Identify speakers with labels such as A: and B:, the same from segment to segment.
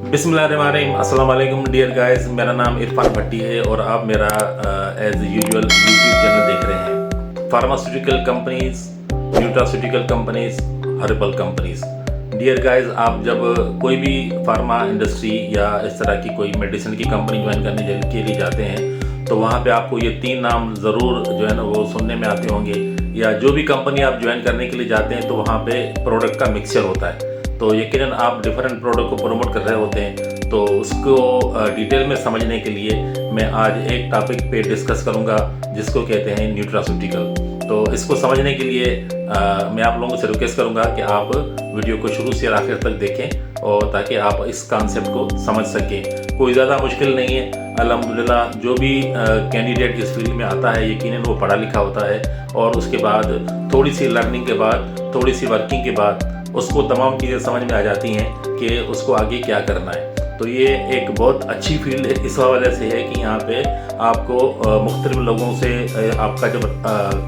A: बिस्मिल्लाहिर्रहमानिर्रहीम, अस्सलाम वालेकुम डियर गाइस। मेरा नाम इरफान भट्टी है और आप मेरा एज यूजुअल यूट्यूब चैनल देख रहे हैं। Pharmaceutical companies, nutraceutical companies, herbal companies. Dear guys, आप जब कोई भी फार्मा इंडस्ट्री या इस तरह की कोई मेडिसिन की कंपनी ज्वाइन करने के लिए जाते हैं तो वहाँ पे आपको ये 3 नाम ज़रूर जो है ना वो सुनने में आते होंगे। या जो भी कंपनी आप ज्वाइन करने के लिए जाते हैं तो वहाँ पे प्रोडक्ट का मिक्सचर होता है, तो यकीनन आप डिफरेंट प्रोडक्ट को प्रमोट कर रहे होते हैं। तो उसको डिटेल में समझने के लिए मैं आज एक टॉपिक पे डिस्कस करूंगा जिसको कहते हैं न्यूट्रास्यूटिकल। तो इसको समझने के लिए मैं आप लोगों से रिक्वेस्ट करूंगा कि आप वीडियो को शुरू से आखिर तक देखें और ताकि आप इस कॉन्सेप्ट को समझ सकें। कोई ज़्यादा मुश्किल नहीं है। अल्हम्दुलिल्लाह जो भी कैंडिडेट इस फील्ड में आता है यकीनन वो पढ़ा लिखा होता है और उसके बाद थोड़ी सी लर्निंग के बाद, थोड़ी सी वर्किंग के बाद उसको तमाम चीज़ें समझ में आ जाती हैं कि उसको आगे क्या करना है। तो ये एक बहुत अच्छी फील्ड है, इस हवाले से है कि यहाँ पे आपको मुख्तलिफ लोगों से आपका जब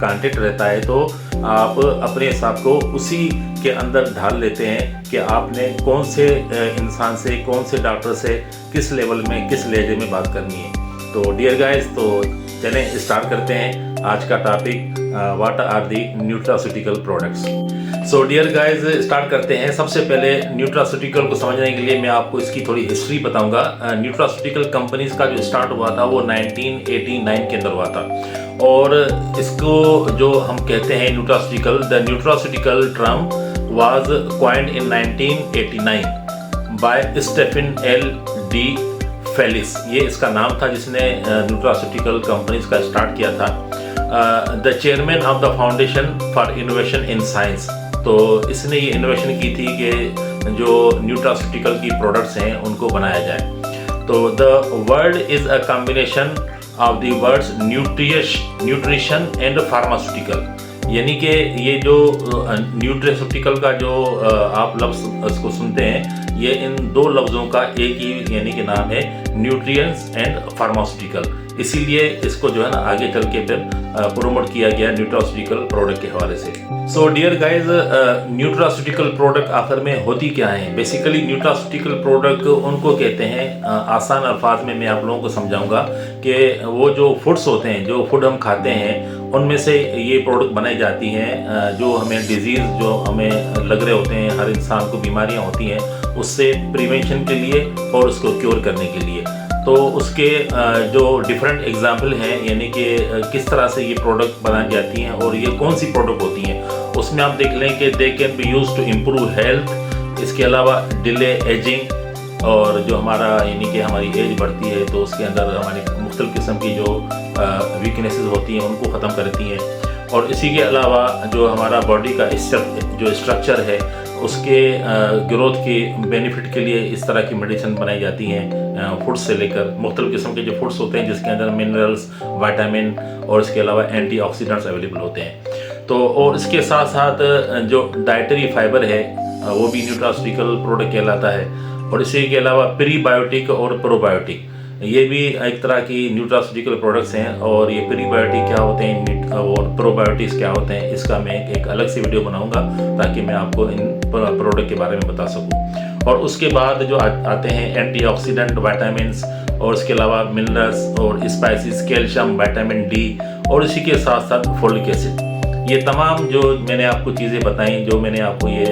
A: कांटेक्ट रहता है तो आप अपने हिसाब को उसी के अंदर ढाल लेते हैं कि आपने कौन से इंसान से, कौन से डॉक्टर से किस लेवल में, किस लहजे में बात करनी है। तो डियर गाइस, तो चलें स्टार्ट करते हैं आज का topic, what are the nutraceutical products. So dear guys, start करते हैं। सबसे पहले न्यूट्रास्यूटिकल को समझने के लिए मैं आपको इसकी थोड़ी हिस्ट्री बताऊंगा। न्यूट्रास्यूटिकल कंपनीज का जो स्टार्ट हुआ था वो 1989 के अंदर हुआ था और इसको जो हम कहते हैं nutraceutical, the nutraceutical term was coined in 1989 by Stephen L De Felice. ये इसका नाम था जिसने न्यूट्रास्यूटिकल कंपनीज का स्टार्ट किया था। The chairman of the foundation for innovation in science. तो इसने ये इनोवेशन की थी कि जो न्यूट्रास्यूटिकल की प्रोडक्ट्स हैं उनको बनाया जाए। तो the word is a combination of the words nutrition and pharmaceutical, यानी कि ये जो न्यूट्रास्यूटिकल का जो आप लफ्ज़ इसको सुनते हैं, ये इन 2 लफ्ज़ों का एक ही यानी कि नाम है, न्यूट्रिएंट्स एंड फार्मास्यूटिकल। इसीलिए इसको जो है ना आगे चल के फिर प्रोमोट किया गया न्यूट्रास्यूटिकल प्रोडक्ट के हवाले से। So dear guys, nutraceutical product आखिर में होती क्या है? बेसिकली न्यूट्रास्यूटिकल प्रोडक्ट उनको कहते हैं, आसान अल्फाज में मैं आप लोगों को समझाऊंगा कि वो जो फूड्स होते हैं, जो फूड हम खाते हैं, उनमें से ये प्रोडक्ट बनाई जाती हैं जो हमें डिजीज़ जो हमें लग रहे होते हैं, हर इंसान को बीमारियां होती हैं, उससे प्रिवेंशन के लिए और उसको क्योर करने के लिए। तो उसके जो डिफरेंट एग्जाम्पल हैं, यानी कि किस तरह से ये प्रोडक्ट बनाई जाती हैं और ये कौन सी प्रोडक्ट होती हैं, उसमें आप देख लें कि they can be use to improve health. इसके अलावा डिले एजिंग, और जो हमारा यानी कि हमारी एज बढ़ती है तो उसके अंदर हमारी मुख्तलिफ किस्म की जो वीकनेसेस होती हैं उनको ख़त्म करती हैं। और इसी के अलावा जो हमारा बॉडी का जो स्ट्रक्चर है उसके ग्रोथ के बेनिफिट के लिए इस तरह की मेडिसिन बनाई जाती हैं। फूड्स से लेकर मुख्तलिफ किस्म के जो फूड्स होते हैं जिसके अंदर मिनरल्स, विटामिन और इसके अलावा एंटीऑक्सीडेंट्स अवेलेबल होते हैं। तो और इसके साथ साथ जो डाइटरी फाइबर है वो भी न्यूट्रास्यूटिकल प्रोडक्ट कहलाता है। और इसी के अलावा प्रीबायोटिक और प्रोबायोटिक, ये भी एक तरह की न्यूट्रास्यूटिकल प्रोडक्ट्स हैं। और ये प्रीबायोटिक क्या होते हैं और प्रोबायोटिक्स क्या होते हैं, इसका मैं एक अलग से वीडियो बनाऊंगा ताकि मैं आपको इन प्रोडक्ट के बारे में बता सकूं। और उसके बाद जो आते हैं एंटीऑक्सीडेंट, विटामिन्स और इसके अलावा मिनरल्स और स्पाइसेस, कैल्शियम, विटामिन डी और इसी के साथ साथ फोलिक एसिड। ये तमाम जो मैंने आपको चीज़ें बताई, जो मैंने आपको ये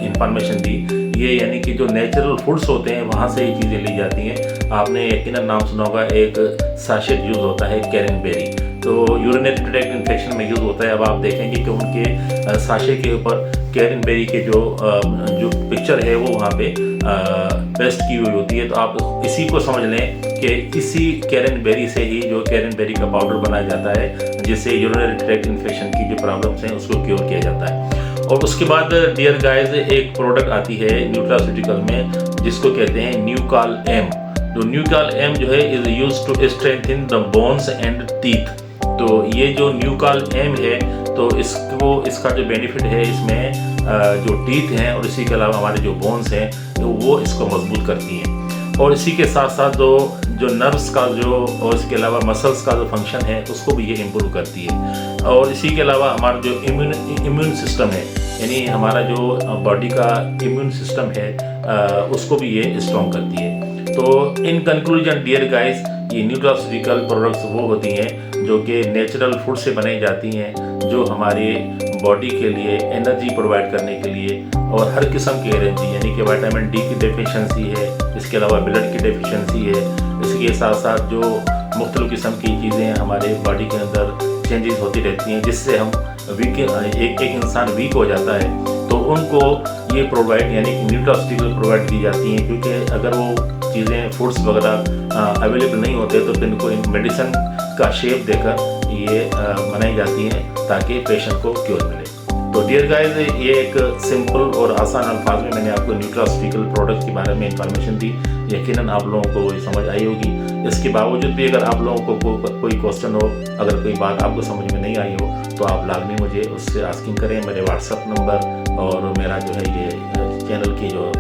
A: इंफॉर्मेशन दी, ये यानी कि जो नेचुरल फूड्स होते हैं वहाँ से ये चीज़ें ली जाती हैं। आपने यकीनन नाम सुना होगा, एक साशेट यूज़ होता है कैरनबेरी, तो यूरिनरी ट्रैक्ट इन्फेक्शन में यूज़ होता है। अब आप देखेंगे कि उनके साशे के ऊपर कैरनबेरी के जो पिक्चर है वो वहाँ पे पेस्ट की हुई होती है। तो आप इसी को समझ लें कि इसी कैरनबेरी से ही जो कैरनबेरी का पाउडर बनाया जाता है जिससे यूरिनरी ट्रैक्ट इन्फेक्शन की जो प्रॉब्लम्स हैं उसको क्योर किया जाता है। और उसके बाद डियर गाइस, एक प्रोडक्ट आती है न्यूट्रास्यूटिकल में जिसको कहते हैं न्यूकाल एम। जो न्यूकाल एम जो है is use to strengthen the bones and teeth. तो ये जो न्यूकाल एम है तो इसका जो बेनिफिट है, इसमें जो टीथ हैं और इसी के अलावा हमारे जो बोन्स हैं तो वो इसको मजबूत करती हैं। और इसी के साथ साथ जो नर्व्स का जो और इसके अलावा मसल्स का जो फंक्शन है उसको भी ये इम्प्रूव करती है। और इसी के अलावा हमारा जो इम्यून सिस्टम है, यानी हमारा जो बॉडी का इम्यून सिस्टम है उसको भी ये स्ट्रॉन्ग करती है। तो इन कंक्लूजन डियर गाइस, ये न्यूट्रास्यूटिकल प्रोडक्ट्स वो होती हैं जो कि नेचुरल फूड से बनाई जाती हैं, जो हमारे बॉडी के लिए एनर्जी प्रोवाइड करने के लिए और हर किस्म की एनर्जी, यानी कि विटामिन डी की डेफिशिएंसी है, इसके अलावा ब्लड की डेफिशिएंसी है, इसके साथ साथ जो मुख्तलिफ किस्म की चीज़ें हमारे बॉडी के अंदर चेंजेस होती रहती हैं जिससे हम वीक एक इंसान वीक हो जाता है, तो उनको ये प्रोवाइड यानी कि न्यूट्रास्यूटिकल प्रोवाइड की जाती हैं। क्योंकि अगर वो चीज़ें फूड्स वगैरह अवेलेबल नहीं होते तो फिर इनको मेडिसिन का शेप देकर ये बनाई जाती हैं ताकि पेशेंट को क्योर मिले। तो डियर गाइस, ये एक सिंपल और आसान अल्फाज में मैंने आपको न्यूट्रास्यूटिकल प्रोडक्ट के बारे में इंफॉर्मेशन दी। यकीनन आप लोगों को ये समझ आई होगी। इसके बावजूद भी अगर आप लोगों को कोई क्वेश्चन हो, अगर कोई बात आपको समझ में नहीं आई हो, तो आप लाजमी मुझे उससे आस्किंग करें। मेरे व्हाट्सअप नंबर और मेरा जो है ये चैनल की जो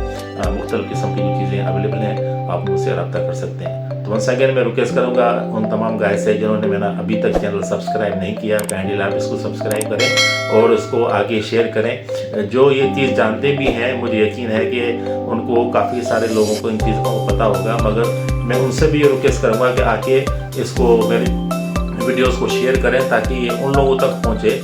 A: मुख्तलिफ किस्म की जो चीज़ें अवेलेबल हैं, आप मुझसे रब्ता कर सकते हैं। तो वंस अगेन मैं रिक्वेस्ट करूँगा उन तमाम गाइस से जिन्होंने मेरा अभी तक चैनल सब्सक्राइब नहीं किया, काइंडली आप इसको सब्सक्राइब करें और इसको आगे शेयर करें। जो ये चीज़ जानते भी हैं, मुझे यकीन है कि उनको काफ़ी सारे लोगों को इन चीज़ों को पता होगा, मगर मैं उनसे भी ये रिक्वेस्ट करूँगा कि आके इसको मेरी वीडियोस को शेयर करें ताकि ये उन लोगों तक पहुँचे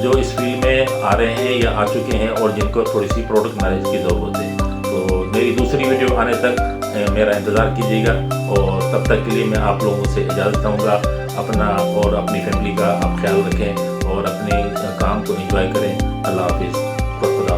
A: जो इस फील्ड में आ रहे हैं या आ चुके हैं और जिनको थोड़ी सी प्रोडक्ट नॉलेज की ज़रूरत है। तो मेरी दूसरी वीडियो आने तक मेरा इंतज़ार कीजिएगा और तब तक के लिए मैं आप लोगों से इजाज़त चाहूँगा। अपना और अपनी फैमिली का आप ख्याल रखें और अपने काम को एंजॉय करें। अल्लाह हाफिज़। खुदा